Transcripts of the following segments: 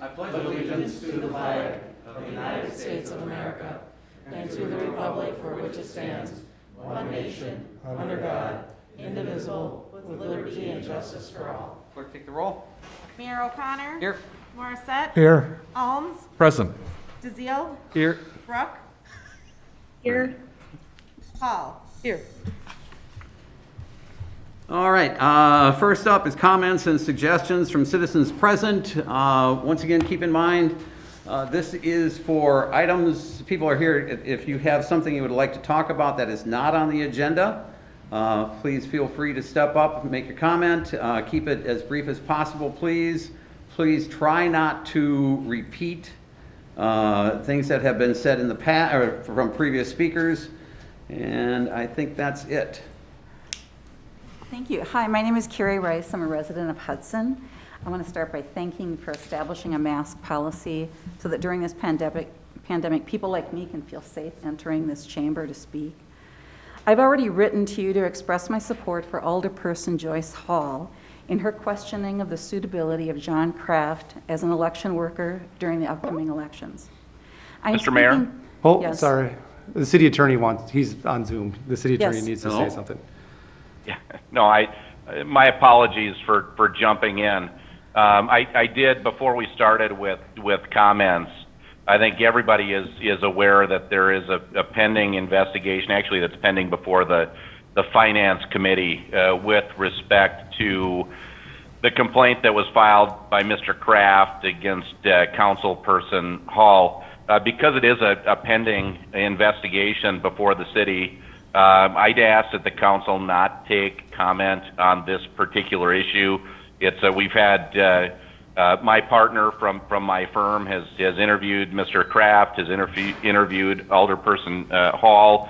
I pledge allegiance to the flag of the United States of America and to the republic for which it stands, one nation, under God, indivisible, with liberty and justice for all. Clerk, take the roll. Mayor O'Connor. Here. Morissette. Here. Alms. Present. DeZiel. Here. Brooke. Here. Hall. Here. All right, first up is comments and suggestions from citizens present. Once again, keep in mind, this is for items, people are here, if you have something you would like to talk about that is not on the agenda, please feel free to step up and make your comment. Keep it as brief as possible, please. Please try not to repeat things that have been said in the past, or from previous speakers, and I think that's it. Thank you. Hi, my name is Carrie Rice. I'm a resident of Hudson. I want to start by thanking you for establishing a mask policy so that during this pandemic, people like me can feel safe entering this chamber to speak. I've already written to you to express my support for Alderperson Joyce Hall in her questioning of the suitability of John Kraft as an election worker during the upcoming elections. Mr. Mayor? Oh, Yes. sorry. The city attorney he's on Zoom. The city attorney Yes. needs to Hello? say something. Yeah, no, my apologies for jumping in. I did, before we started with comments, I think everybody is aware that there is a pending investigation, actually that's pending before the Finance Committee with respect to the complaint that was filed by Mr. Kraft against Councilperson Hall. Because it is a pending investigation before the city, I'd ask that the council not take comment on this particular issue. We've had my partner from my firm has interviewed Mr. Kraft, has interviewed Alderperson Hall.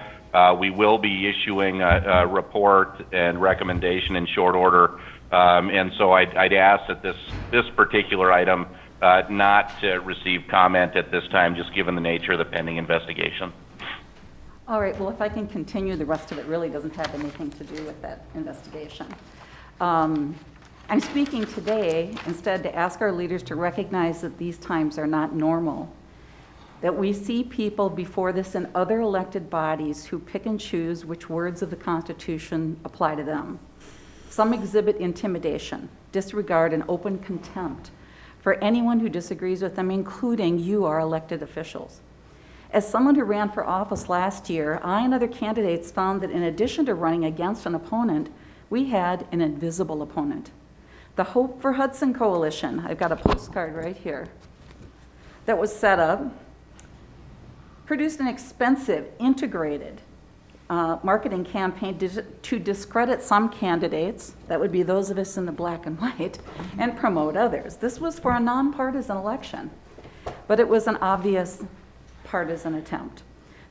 We will be issuing a report and recommendation in short order, and so I'd ask that this particular item not receive comment at this time, just given the nature of the pending investigation. All right, well, if I can continue, the rest of it really doesn't have anything to do with that investigation. I'm speaking today instead to ask our leaders to recognize that these times are not normal, that we see people before this in other elected bodies who pick and choose which words of the Constitution apply to them. Some exhibit intimidation, disregard, and open contempt for anyone who disagrees with them, including you, our elected officials. As someone who ran for office last year, I and other candidates found that in addition to running against an opponent, we had an invisible opponent. The Hope for Hudson Coalition, I've got a postcard right here, that was set up, produced an expensive, integrated marketing campaign to discredit some candidates, that would be those of us in the black and white, and promote others. This was for a nonpartisan election, but it was an obvious partisan attempt.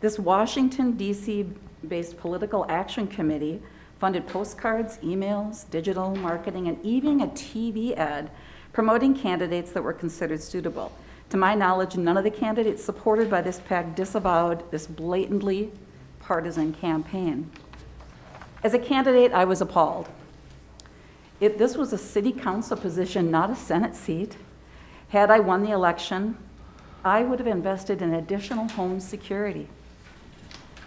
This Washington, D.C.-based political action committee funded postcards, emails, digital marketing, and even a TV ad promoting candidates that were considered suitable. To my knowledge, none of the candidates supported by this PAC disavowed this blatantly partisan campaign. As a candidate, I was appalled. This was a city council position, not a Senate seat. Had I won the election, I would have invested in additional home security.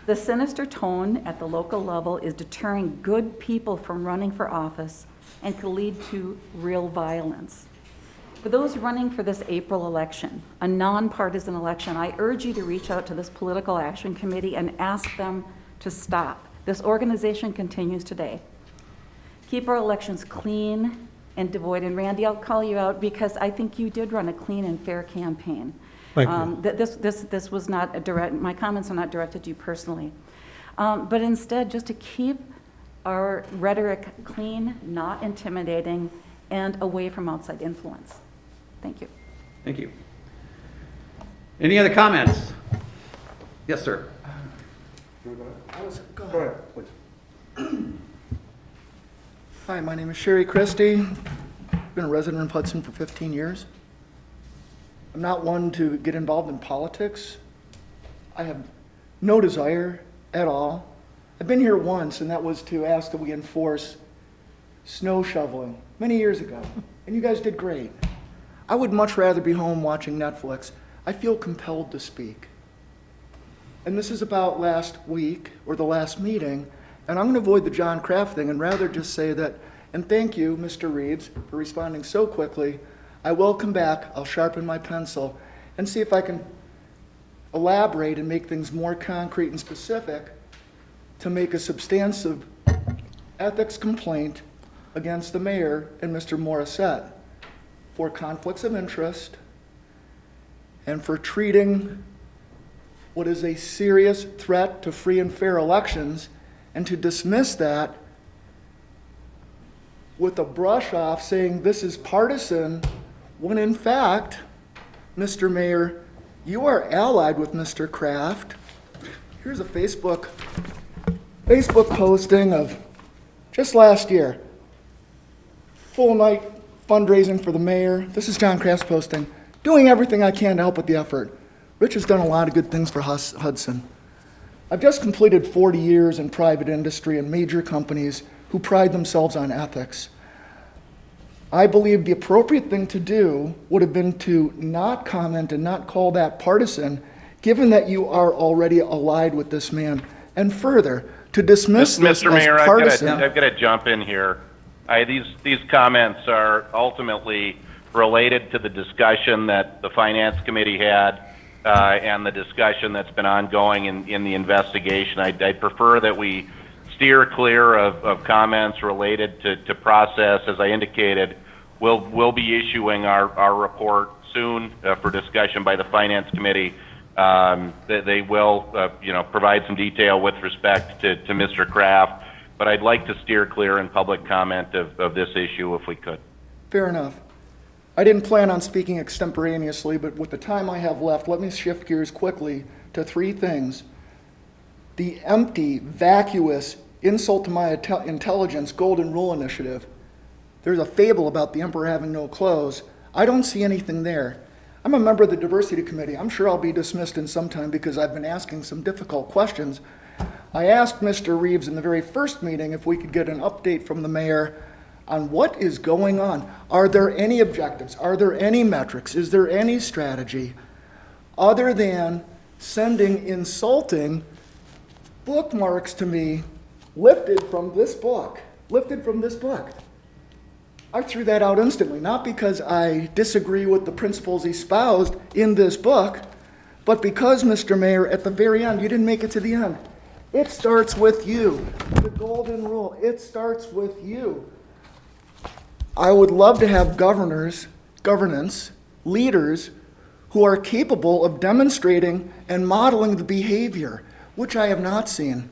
The sinister tone at the local level is deterring good people from running for office and could lead to real violence. For those running for this April election, a nonpartisan election, I urge you to reach out to this political action committee and ask them to stop. This organization continues today. Keep our elections clean and devoid. And Randy, I'll call you out because I think you did run a clean and fair campaign. Thank you. This was not a direct, my comments are not directed to you personally. But instead, just to keep our rhetoric clean, not intimidating, and away from outside influence. Thank you. Thank you. Any other comments? Yes, sir. Go ahead, please. Hi, my name is Sherry Christie. I've been a resident of Hudson for 15 years. I'm not one to get involved in politics. I have no desire at all. I've been here once, and that was to ask that we enforce snow shoveling many years ago, and you guys did great. I would much rather be home watching Netflix. I feel compelled to speak. And this is about last week, or the last meeting, and I'm going to avoid the John Kraft thing and rather just say that, and thank you, Mr. Reeves, for responding so quickly. I will come back, I'll sharpen my pencil, and see if I can elaborate and make things more concrete and specific to make a substantive ethics complaint against the mayor and Mr. Morissette for conflicts of interest and for treating what is a serious threat to free and fair elections, and to dismiss that with a brush off saying this is partisan, when in fact, Mr. Mayor, you are allied with Mr. Kraft. Here's a Facebook posting of just last year. Full night fundraising for the mayor. This is John Kraft's posting. Doing everything I can to help with the effort. Rich has done a lot of good things for Hudson. I've just completed 40 years in private industry and major companies who pride themselves on ethics. I believe the appropriate thing to do would have been to not comment and not call that partisan, given that you are already allied with this man. And further, to dismiss this Mr. as Mayor, partisan. I've got to jump in here. These comments are ultimately related to the discussion that the Finance Committee had and the discussion that's been ongoing in the investigation. I'd prefer that we steer clear of comments related to process. As I indicated, we'll be issuing our report soon for discussion by the Finance Committee. They will provide some detail with respect to Mr. Kraft, but I'd like to steer clear in public comment of this issue if we could. Fair enough. I didn't plan on speaking extemporaneously, but with the time I have left, let me shift gears quickly to three things. The empty, vacuous, insult to my intelligence golden rule initiative. There's a fable about the emperor having no clothes. I don't see anything there. I'm a member of the diversity committee. I'm sure I'll be dismissed in some time because I've been asking some difficult questions. I asked Mr. Reeves in the very first meeting if we could get an update from the mayor on what is going on. Are there any objectives? Are there any metrics? Is there any strategy other than sending insulting bookmarks to me lifted from this book? I threw that out instantly, not because I disagree with the principles espoused in this book, but because, Mr. Mayor, at the very end, you didn't make it to the end. It starts with you. The golden rule, it starts with you. I would love to have governance, leaders who are capable of demonstrating and modeling the behavior, which I have not seen.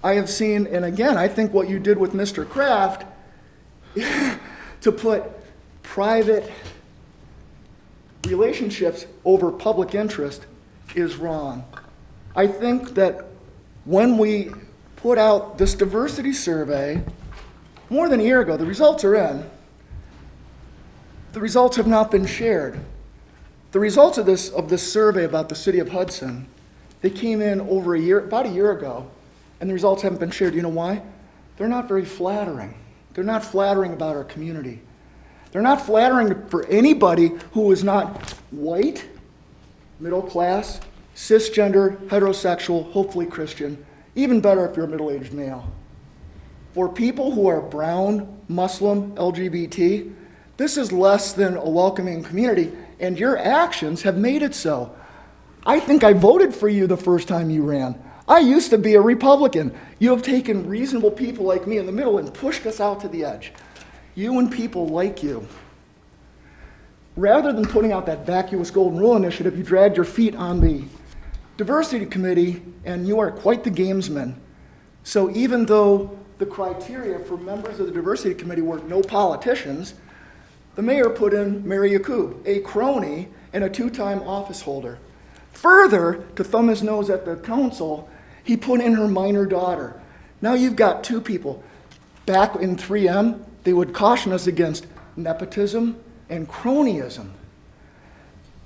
I have seen, and again, I think what you did with Mr. Kraft to put private relationships over public interest is wrong. I think that when we put out this diversity survey more than a year ago, the results are in. The results have not been shared. The results of this survey about the city of Hudson, they came in about a year ago, and the results haven't been shared. You know why? They're not very flattering. They're not flattering about our community. They're not flattering for anybody who is not white, middle class, cisgender, heterosexual, hopefully Christian, even better if you're a middle-aged male. For people who are brown, Muslim, LGBT, this is less than a welcoming community, and your actions have made it so. I think I voted for you the first time you ran. I used to be a Republican. You have taken reasonable people like me in the middle and pushed us out to the edge. You and people like you. Rather than putting out that vacuous golden rule initiative, you dragged your feet on the diversity committee, and you are quite the gamesman. So even though the criteria for members of the diversity committee were no politicians, the mayor put in Mary Yakub, a crony and a two-time office holder. Further, to thumb his nose at the council, he put in her minor daughter. Now you've got two people. Back in 3M, they would caution us against nepotism and cronyism.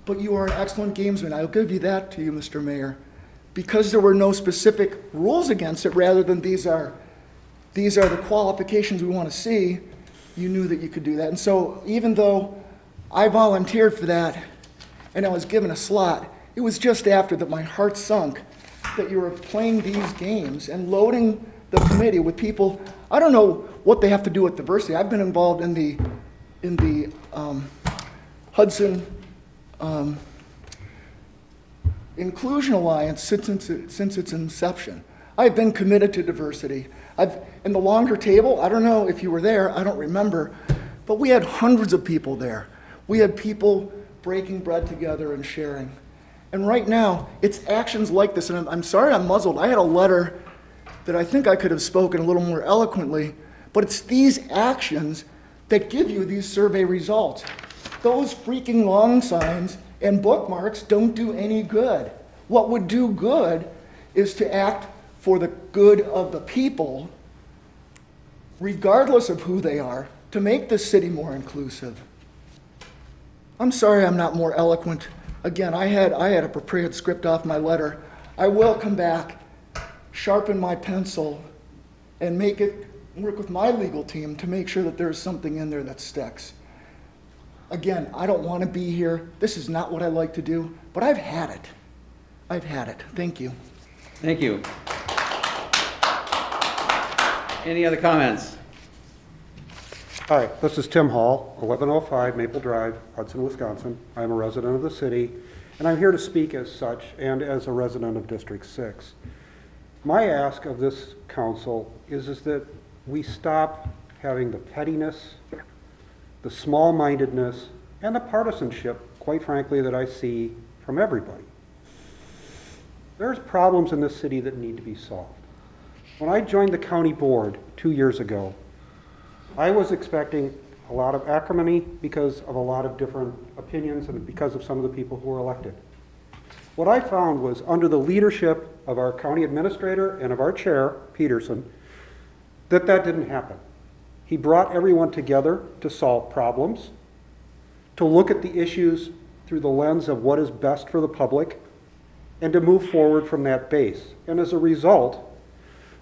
But you are an excellent gamesman. I'll give you that to you, Mr. Mayor. Because there were no specific rules against it, rather than these are the qualifications we want to see, you knew that you could do that. And so even though I volunteered for that, and I was given a slot. It was just after that my heart sunk that you were playing these games and loading the committee with people. I don't know what they have to do with diversity. I've been involved in the Hudson Inclusion Alliance since its inception. I've been committed to diversity. In the longer table, I don't know if you were there, I don't remember, but we had hundreds of people there. We had people breaking bread together and sharing. And right now, it's actions like this, and I'm sorry I'm muzzled. I had a letter that I think I could have spoken a little more eloquently, but it's these actions that give you these survey results. Those freaking long signs and bookmarks don't do any good. What would do good is to act for the good of the people, regardless of who they are, to make the city more inclusive. I'm sorry I'm not more eloquent. Again, I had a prepared script off my letter. I will come back, sharpen my pencil, and work with my legal team to make sure that there's something in there that sticks. Again, I don't want to be here. This is not what I like to do, but I've had it. I've had it. Thank you. Thank you. Any other comments? Hi, this is Tim Hall, 1105 Maple Drive, Hudson, Wisconsin. I'm a resident of the city, and I'm here to speak as such and as a resident of District 6. My ask of this council is that we stop having the pettiness, the small-mindedness, and the partisanship, quite frankly, that I see from everybody. There's problems in this city that need to be solved. When I joined the county board 2 years ago, I was expecting a lot of acrimony because of a lot of different opinions and because of some of the people who were elected. What I found was under the leadership of our county administrator and of our chair, Peterson, that didn't happen. He brought everyone together to solve problems, to look at the issues through the lens of what is best for the public, and to move forward from that base. And as a result,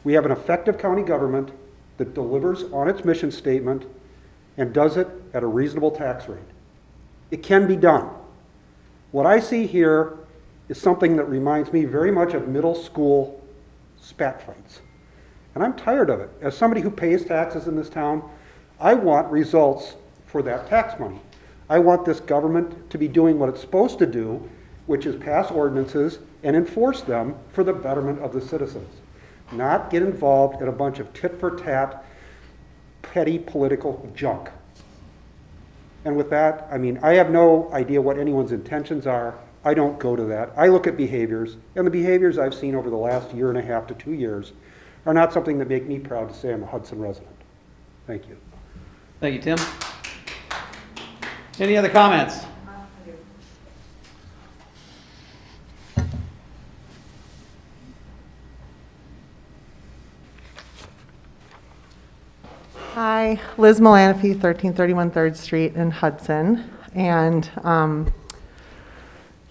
we have an effective county government that delivers on its mission statement and does it at a reasonable tax rate. It can be done. What I see here is something that reminds me very much of middle school spat fights. And I'm tired of it. As somebody who pays taxes in this town, I want results for that tax money. I want this government to be doing what it's supposed to do, which is pass ordinances and enforce them for the betterment of the citizens. Not get involved in a bunch of tit-for-tat, petty political junk. And with that, I have no idea what anyone's intentions are. I don't go to that. I look at behaviors, and the behaviors I've seen over the last 1.5 to 2 years are not something that make me proud to say I'm a Hudson resident. Thank you. Thank you, Tim. Any other comments? Hi, Liz Malanafi, 1331 3rd Street in Hudson. And,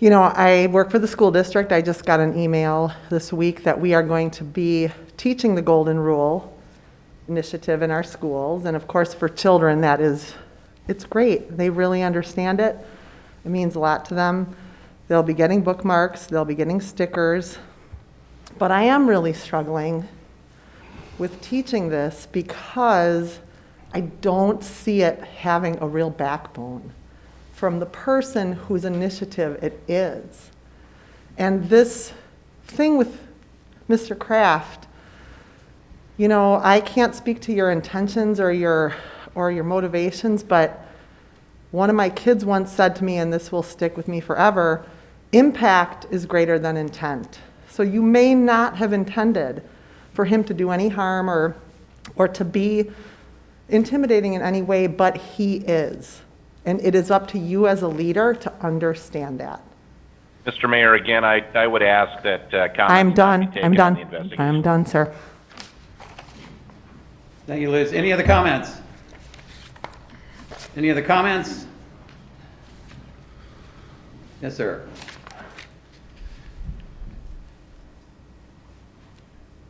I work for the school district. I just got an email this week that we are going to be teaching the Golden Rule initiative in our schools. And of course, for children, it's great. They really understand it. It means a lot to them. They'll be getting bookmarks. They'll be getting stickers. But I am really struggling with teaching this because I don't see it having a real backbone from the person whose initiative it is. And this thing with Mr. Kraft, I can't speak to your intentions or your motivations, but one of my kids once said to me, and this will stick with me forever, impact is greater than intent. So you may not have intended for him to do any harm or to be intimidating in any way, but he is. And it is up to you as a leader to understand that. Mr. Mayor, again, I would ask that comments I'm not done. be taken I'm on done. the investigation. I'm done, sir. Thank you, Liz. Any other comments? Any other comments? Yes, sir.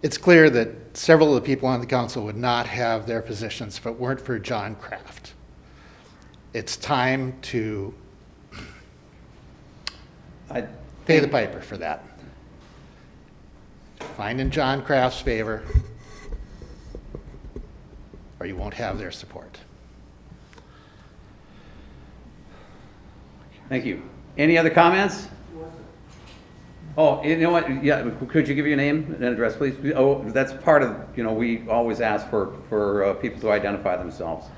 It's clear that several of the people on the council would not have their positions if it weren't for John Kraft. it's time to I pay think- the piper for that. Find in John Kraft's favor, or you won't have their support. Thank you. Any other comments? Oh, you know what, yeah, could you give your name and address, please? Oh, that's part of, we always ask for people to identify themselves.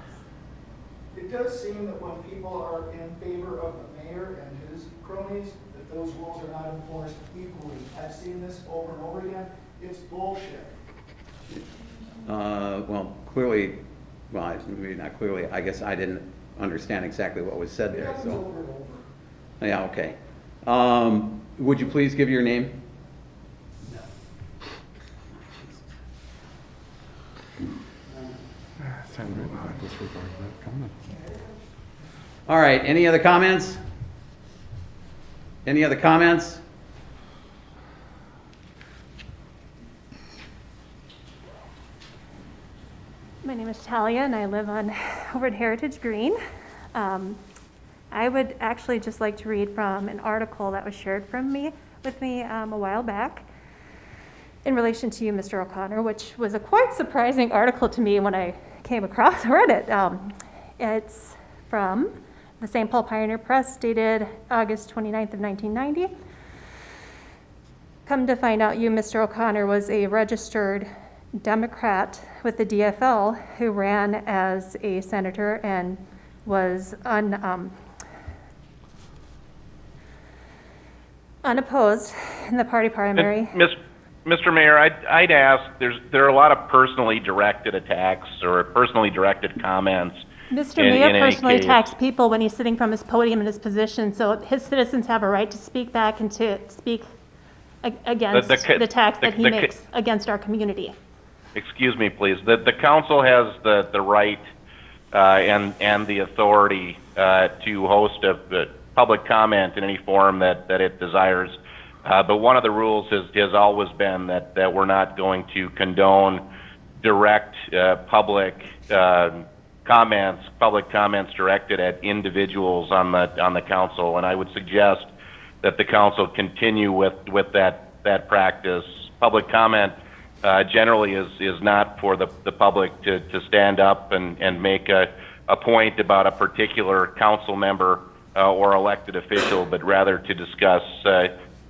It does seem that when people are in favor of the mayor and his cronies, that those rules are not enforced equally. I've seen this over and over again. It's bullshit. Well, clearly, well, maybe not clearly, I guess I didn't understand exactly what was said It there, happens so. over and over. Yeah, okay. Would you please give your name? All right, any other comments? Any other comments? My name is Talia, and I live on over at Heritage Green. I would actually just like to read from an article that was shared with me a while back in relation to you, Mr. O'Connor, which was a quite surprising article to me when I came across read it. It's from the St. Paul Pioneer Press, dated August 29th of 1990. Come to find out, you, Mr. O'Connor, was a registered Democrat with the DFL who ran as a senator and was unopposed in the party primary. Mr. Mayor, I'd ask, there are a lot of personally directed attacks or personally directed comments. Mr. in Mayor any personally case. attacks people when he's sitting from his podium in his position, so his citizens have a right to speak back and to speak against the attacks that he makes against our community. Excuse me, please. The council has the right and the authority to host a public comment in any form that it desires. But one of the rules has always been that we're not going to condone direct public comments directed at individuals on the council. And I would suggest that the council continue with that practice. Public comment generally is not for the public to stand up and make a point about a particular council member or elected official, but rather to discuss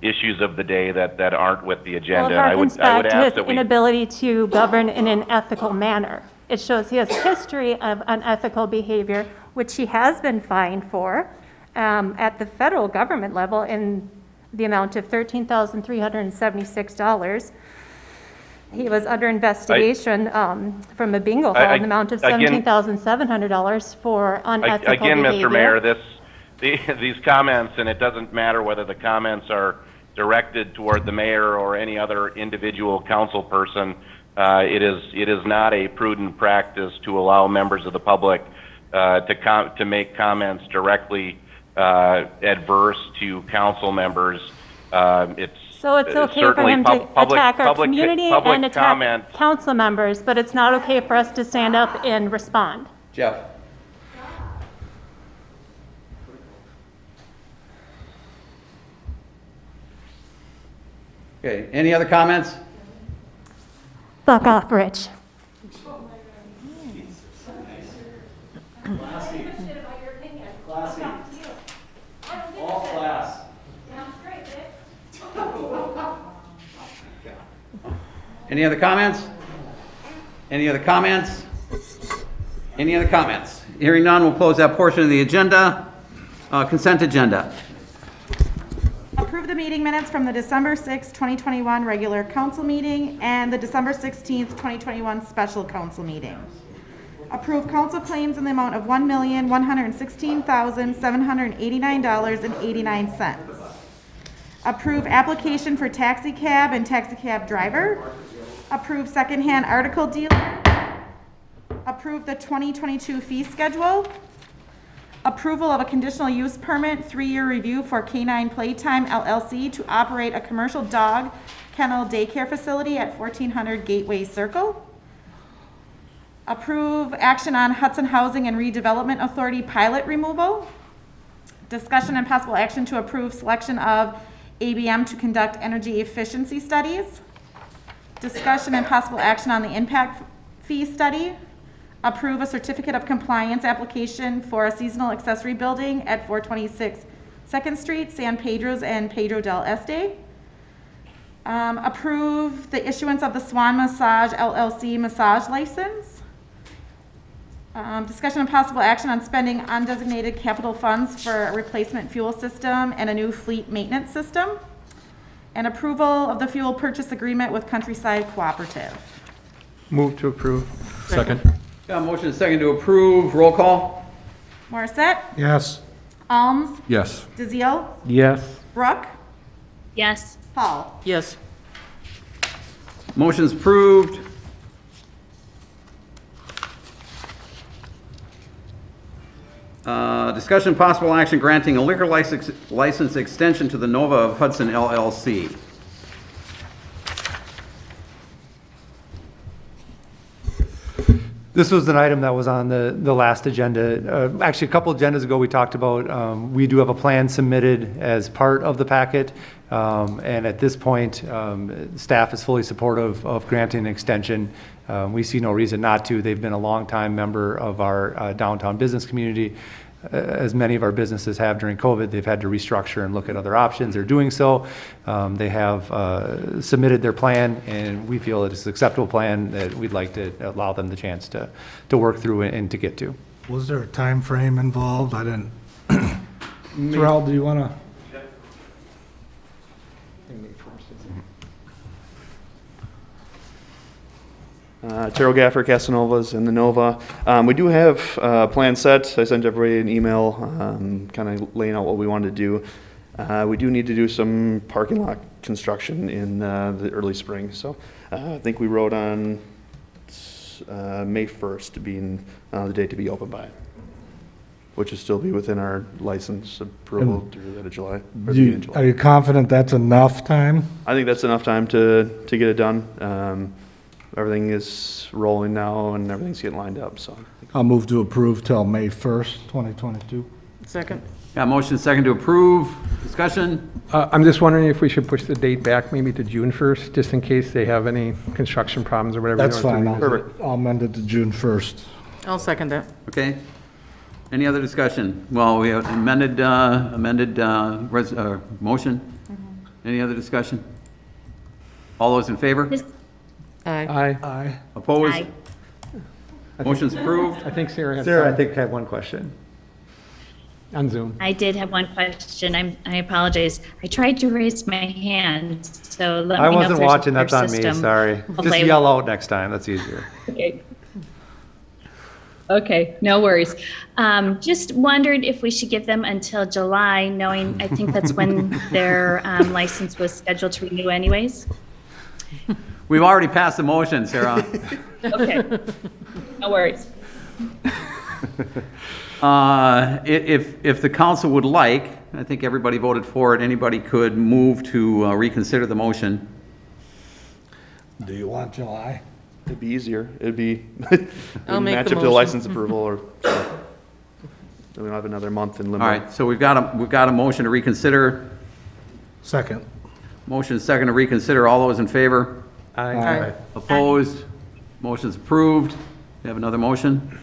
issues of the day that aren't with the agenda. Well, it harkens back to his that we inability to govern in an ethical manner. It shows he has a history of unethical behavior, which he has been fined for at the federal government level in the amount of $13,376. He was under investigation from a bingo hall in the amount of $17,700 for unethical again, behavior. Mr. Mayor, these comments, and it doesn't matter whether the comments are directed toward the mayor or any other individual council person. It is not a prudent practice to allow members of the public to make comments directly adverse to council members. So it's okay for him to attack our community and attack council members, but it's not okay for us to stand up and respond. Jeff? Okay, any other comments? Fuck off, Rich. Classy. All class. Any other comments? Any other comments? Any other comments? Hearing none, we'll close that portion of the agenda. Consent agenda. Approve the meeting minutes from the December 6, 2021 regular council meeting and the December 16th, 2021 special council meeting. Approve council claims in the amount of $1,116,789.89. Approve application for taxi cab and taxi cab driver. Approve secondhand article dealer. Approve the 2022 fee schedule. Approval of a conditional use permit, 3-year review for Canine Playtime LLC to operate a commercial dog kennel daycare facility at 1400 Gateway Circle. Approve action on Hudson Housing and Redevelopment Authority pilot removal. Discussion and possible action to approve selection of ABM to conduct energy efficiency studies. Discussion and possible action on the impact fee study. Approve a certificate of compliance application for a seasonal accessory building at 426 2nd Street, San Pedro's and Pedro del Este. Approve the issuance of the Swan Massage LLC massage license. Discussion and possible action on spending undesignated capital funds for a replacement fuel system and a new fleet maintenance system. And approval of the fuel purchase agreement with Countryside Cooperative. Move to approve. Second. Got a motion and second to approve. Roll call? Morissette, Yes. Alms, Yes. DeZiel, Yes. Brooke, Yes. Hall. Yes. Motion's approved. Discussion possible action granting a liquor license extension to the Nova of Hudson LLC. This was an item that was on the last agenda. Actually, a couple agendas ago, we talked about, we do have a plan submitted as part of the packet. And at this point, staff is fully supportive of granting an extension. We see no reason not to. They've been a longtime member of our downtown business community. As many of our businesses have during COVID, they've had to restructure and look at other options. They're doing so. They have submitted their plan, and we feel it is an acceptable plan that we'd like to allow them the chance to work through and to get to. Was there a time frame involved? I didn't. Terrell, do you want to? Terrell Gaffer, Casanovas, and the Nova. We do have a plan set. I sent everybody an email kind of laying out what we wanted to do. We do need to do some parking lot construction in the early spring. So I think we wrote on May 1st being the date to be open by, which will still be within our license approval through the end of July. Or the beginning of July. Are you confident that's enough time? I think that's enough time to get it done. Everything is rolling now and everything's getting lined up, so. I'll move to approve till May 1st, 2022. Second. Got a motion and second to approve. Discussion? I'm just wondering if we should push the date back maybe to June 1st, just in case they have any construction problems or whatever. That's they don't fine. have to Perfect. I'll amend it to June 1st. I'll second that. Okay. Any other discussion? Well, we have amended motion. Any other discussion? All those in favor? Aye. Aye. Aye. Opposed? Aye. Motion's approved. I think Sarah has. Sarah, I think, had one question on Zoom. I did have one question. I apologize. I tried to raise my hand, so let me I know if wasn't there's watching, another that's on me, system. sorry. I'll Just play yell out next time, that's easier. Okay. Okay, no worries. Just wondered if we should give them until July, knowing I think that's when their license was scheduled to renew anyways. We've already passed the motion, Sarah. Okay, no worries. If the council would like, I think everybody voted for it, anybody could move to reconsider the motion. Do you want July? It'd be easier. It'd be I'll make match the up to the motion. license approval, or then we don't have another month in limbo. All right, so we've got a motion to reconsider. Second. Motion is second to reconsider. All those in favor? Aye. Opposed? Motion's approved. You have another motion?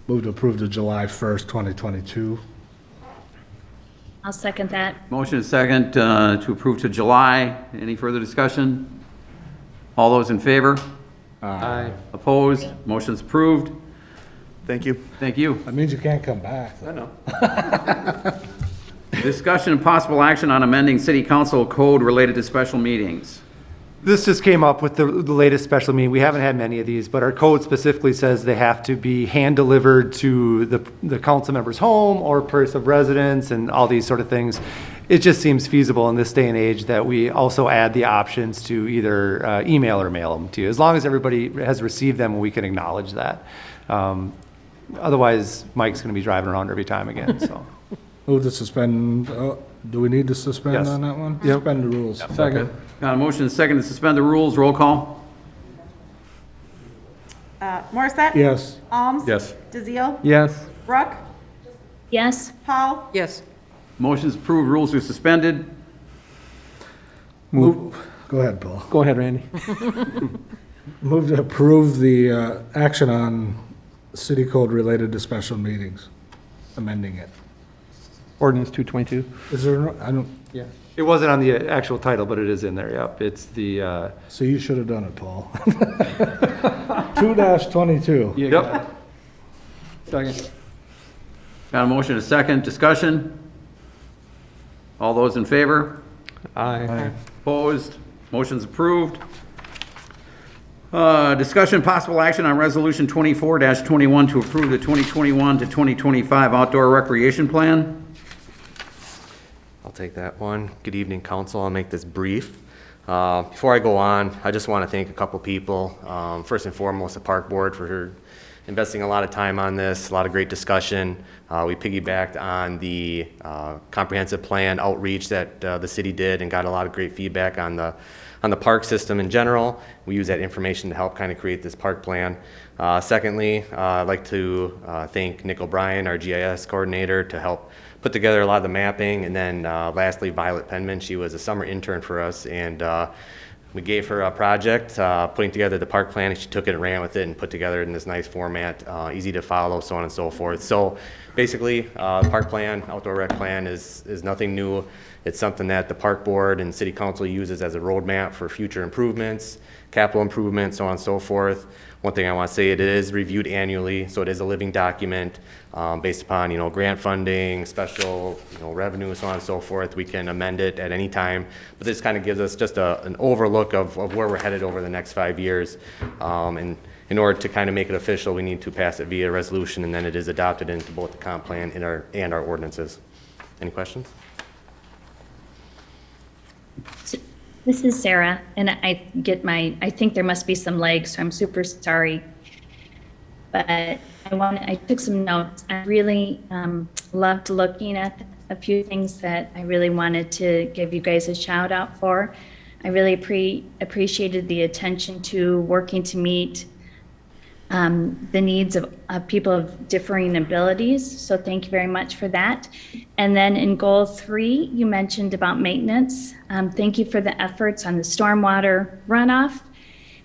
Move to approve to July 1st, 2022. I'll second that. Motion is second to approve to July. Any further discussion? All those in favor? Aye. Opposed? Motion's approved. Thank you. Thank you. That means you can't come back. I know. Discussion and possible action on amending city council code related to special meetings. This just came up with the latest special meeting. We haven't had many of these, but our code specifically says they have to be hand-delivered to the council member's home or place of residence and all these sort of things. It just seems feasible in this day and age that we also add the options to either email or mail them to you, as long as everybody has received them and we can acknowledge that. Otherwise, Mike's going to be driving around every time again, so. Move to suspend, do we need to suspend Yes. on that one? Yep. Suspend the rules. Second. Got a motion and second to suspend the rules. Roll call. Morissette? Yes. Alms? Yes. DeZiel? Yes. Brooke? Yes. Paul? Yes. Motion's approved, rules are suspended. Move. Go ahead, Paul. Go ahead, Randy. Move to approve the action on city code related to special meetings, amending it. Ordinance 222. Is there, I don't, Yeah. It wasn't on the actual title, but it is in there, yep. It's the, so you should have done it, Paul. 2-22. yep. Second. Got a motion, a second, discussion? All those in favor? Aye. Opposed? Motion's approved. Discussion possible action on Resolution 24-21 to approve the 2021 to 2025 outdoor recreation plan. I'll take that one. Good evening, council. I'll make this brief. Before I go on, I just want to thank a couple people. First and foremost, the park board for investing a lot of time on this, a lot of great discussion. We piggybacked on the comprehensive plan outreach that the city did and got a lot of great feedback on the park system in general. We use that information to help kind of create this park plan. Secondly, I'd like to thank Nick O'Brien, our GIS coordinator, to help put together a lot of the mapping. And then lastly, Violet Penman, she was a summer intern for us, and we gave her a project, putting together the park plan, and she took it and ran with it and put together in this nice format, easy to follow, so on and so forth. So basically, park plan, outdoor rec plan is nothing new. It's something that the park board and city council uses as a roadmap for future improvements, capital improvements, so on and so forth. One thing I want to say, it is reviewed annually, so it is a living document based upon, grant funding, special, revenue, so on and so forth. We can amend it at any time, but this kind of gives us just an overlook of where we're headed over the next 5 years. And in order to kind of make it official, we need to pass it via resolution, and then it is adopted into both the comp plan and our ordinances. Any questions? This is Sarah, and I think there must be some lag, so I'm super sorry. But I took some notes. I really loved looking at a few things that I really wanted to give you guys a shout out for. I really appreciated the attention to working to meet the needs of people of differing abilities. So thank you very much for that. And then in goal 3, you mentioned about maintenance. Thank you for the efforts on the stormwater runoff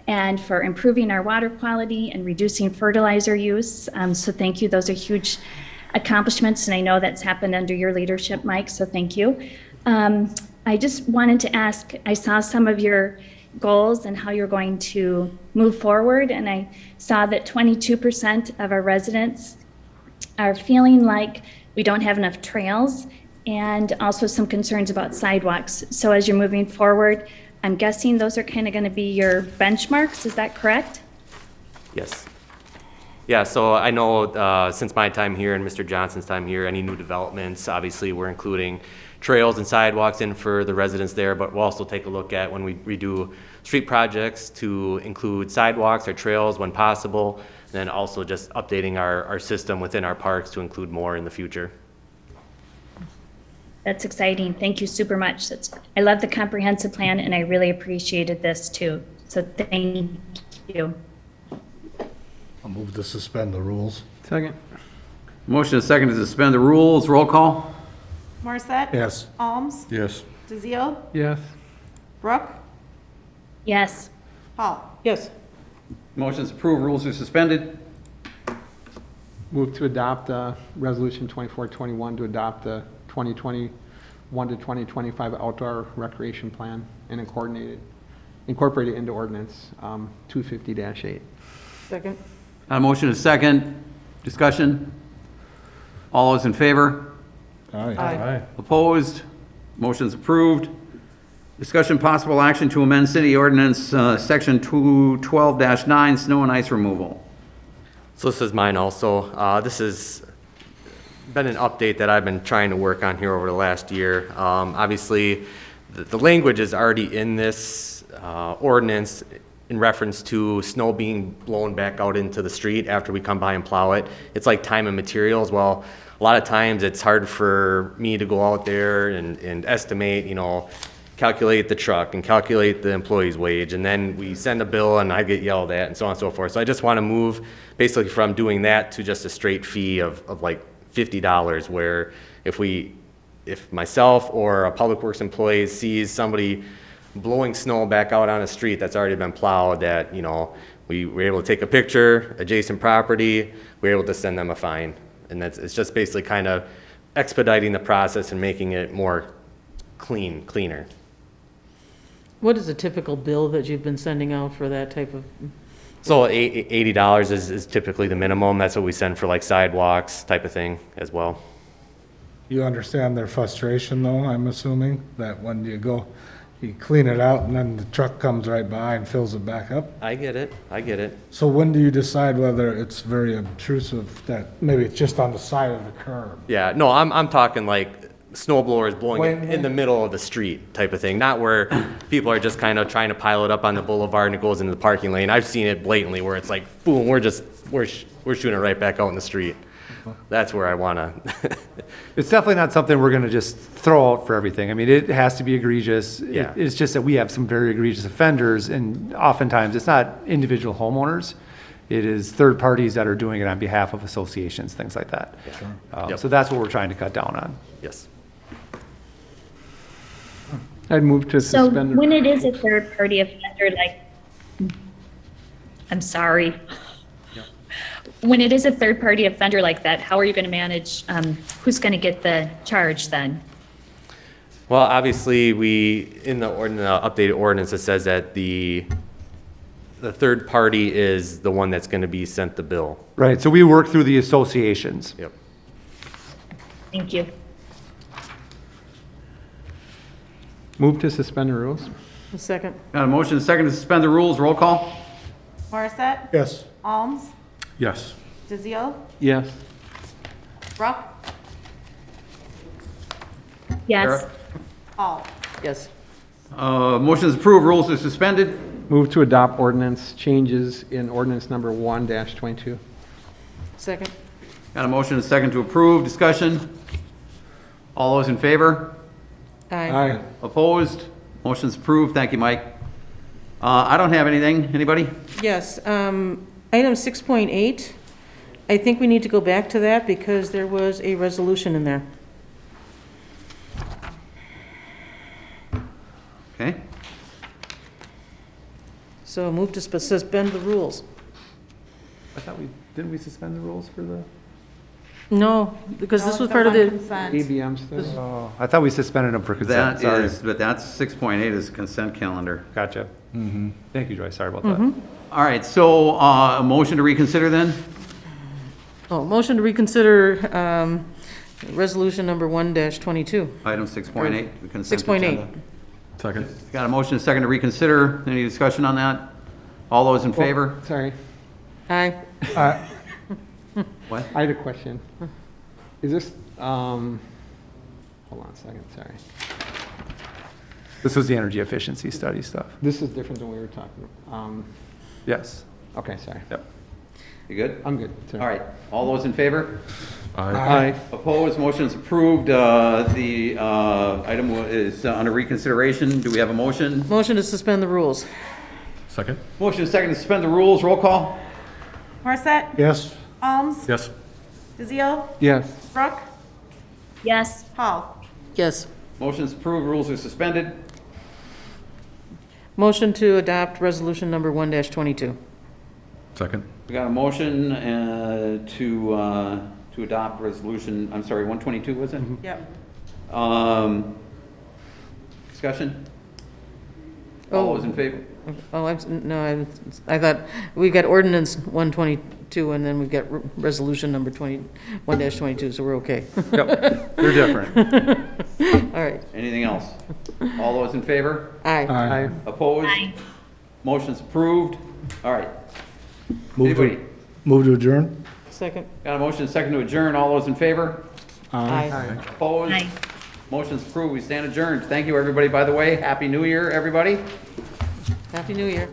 and for improving our water quality and reducing fertilizer use. So thank you. Those are huge accomplishments, and I know that's happened under your leadership, Mike, so thank you. I just wanted to ask, I saw some of your goals and how you're going to move forward, and I saw that 22% of our residents are feeling like we don't have enough trails, and also some concerns about sidewalks. So as you're moving forward, I'm guessing those are kind of going to be your benchmarks, is that correct? Yes. Yeah, so I know since my time here and Mr. Johnson's time here, any new developments, obviously we're including trails and sidewalks in for the residents there, but we'll also take a look at when we redo street projects to include sidewalks or trails when possible, and then also just updating our system within our parks to include more in the future. That's exciting. Thank you super much. I love the comprehensive plan, and I really appreciated this too. So thank you. I'll move to suspend the rules. Second. Motion is second to suspend the rules. Roll call. Morissette? Yes. Alms? Yes. DeZiel? Yes. Brooke? Yes. Paul? Yes. Motion is approved, rules are suspended. Move to adopt Resolution 2421 to adopt the 2021 to 2025 outdoor recreation plan and incorporate it into ordinance 250-8. Second. Motion is second. Discussion? All those in favor? Aye. Opposed? Motion is approved. Discussion possible action to amend city ordinance section 212-9, snow and ice removal. So this is mine also. This has been an update that I've been trying to work on here over the last year. Obviously, the language is already in this ordinance in reference to snow being blown back out into the street after we come by and plow it. It's like time and materials. Well, a lot of times it's hard for me to go out there and estimate, calculate the truck and calculate the employee's wage, and then we send a bill and I get yelled at and so on and so forth. So I just want to move basically from doing that to just a straight fee of like $50, where if myself or a public works employee sees somebody blowing snow back out on a street that's already been plowed, that, you know, we were able to take a picture, adjacent property, we're able to send them a fine. And it's just basically kind of expediting the process and making it more cleaner. What is a typical bill that you've been sending out for that type of? So $80 is typically the minimum. That's what we send for like sidewalks type of thing as well. You understand their frustration, though, I'm assuming, that when you clean it out, and then the truck comes right by and fills it back up? I get it. So when do you decide whether it's very obtrusive, that maybe it's just on the side of the curb? Yeah, no, I'm talking like snow blowers blowing it in the middle of the street type of thing, not where people are just kind of trying to pile it up on the boulevard and it goes into the parking lane. I've seen it blatantly where it's like, boom, we're shooting it right back out in the street. That's where I want to. It's definitely not something we're going to just throw out for everything. I mean, it has to be egregious. Yeah. It's just that we have some very egregious offenders, and oftentimes it's not individual homeowners. It is third parties that are doing it on behalf of associations, things like that. Yep. So that's what we're trying to cut down on. Yes. I'd move to So suspend. when it is a third-party offender, like, I'm sorry. When it is a third-party offender like that, how are you going to manage, who's going to get the charge then? Well, obviously, in the updated ordinance, it says that the third party is the one that's going to be sent the bill. Right, so we work through the associations. Yep. Thank you. Move to suspend the rules. A second. Got a motion and a second to suspend the rules. Roll call? Morissette? Yes. Alms? Yes. DeZiel? Yes. Ruck? Yes. Hall? Yes. Motion is approved. Rules are suspended. Move to adopt ordinance changes in ordinance number 1-22. Second. Got a motion and a second to approve. Discussion? All those in favor? Aye. Opposed? Motion's approved. Thank you, Mike. I don't have anything. Anybody? Yes, item 6.8, I think we need to go back to that because there was a resolution in there. Okay. So move to suspend the rules. I thought didn't we suspend the rules for the? No, because this No, was it part of says on the, consent. ABM stuff. Oh, I thought we suspended them for consent, That sorry. is, but that's 6.8 is consent calendar. Gotcha. Thank you, Joyce, sorry about that. All right, so a motion to reconsider then? motion to reconsider resolution number 1-22. Item 6.8, the consent 6.8. agenda. Second. Got a motion and a second to reconsider. Any discussion on that? All those in favor? Sorry, Aye. What? I had a question. Is this, hold on a second, sorry. This was the energy efficiency study stuff. This is different than we were talking about. Yes. Okay, sorry. Yep. You good? I'm good. Sorry. All right, all those in favor? Aye. Opposed, motion is approved. The item is under reconsideration. Do we have a motion? Motion to suspend the rules. Second. Motion is second to suspend the rules. Roll call? Morissette? Yes. Alms? Yes. DeZiel? Yes. Ruck? Yes. Hall? Yes. Motion is approved. Rules are suspended. Motion to adopt resolution number 1-22. Second. We got a motion to adopt resolution, I'm sorry, 122, was it? Yep. Discussion? All those in favor? Oh, I thought we got ordinance 122 and then we've got resolution number 1-22, so we're okay. Yep, they're different. All right. Anything else? All those in favor? Aye. Aye. Opposed? Aye. Motion's approved. All right. Move Anybody? Move to adjourn? Second. Got a motion and a second to adjourn. All those in favor? Aye. Opposed? Aye. Motion's approved. We stand adjourned. Thank you, everybody. By the way, Happy New Year, everybody. Happy New Year.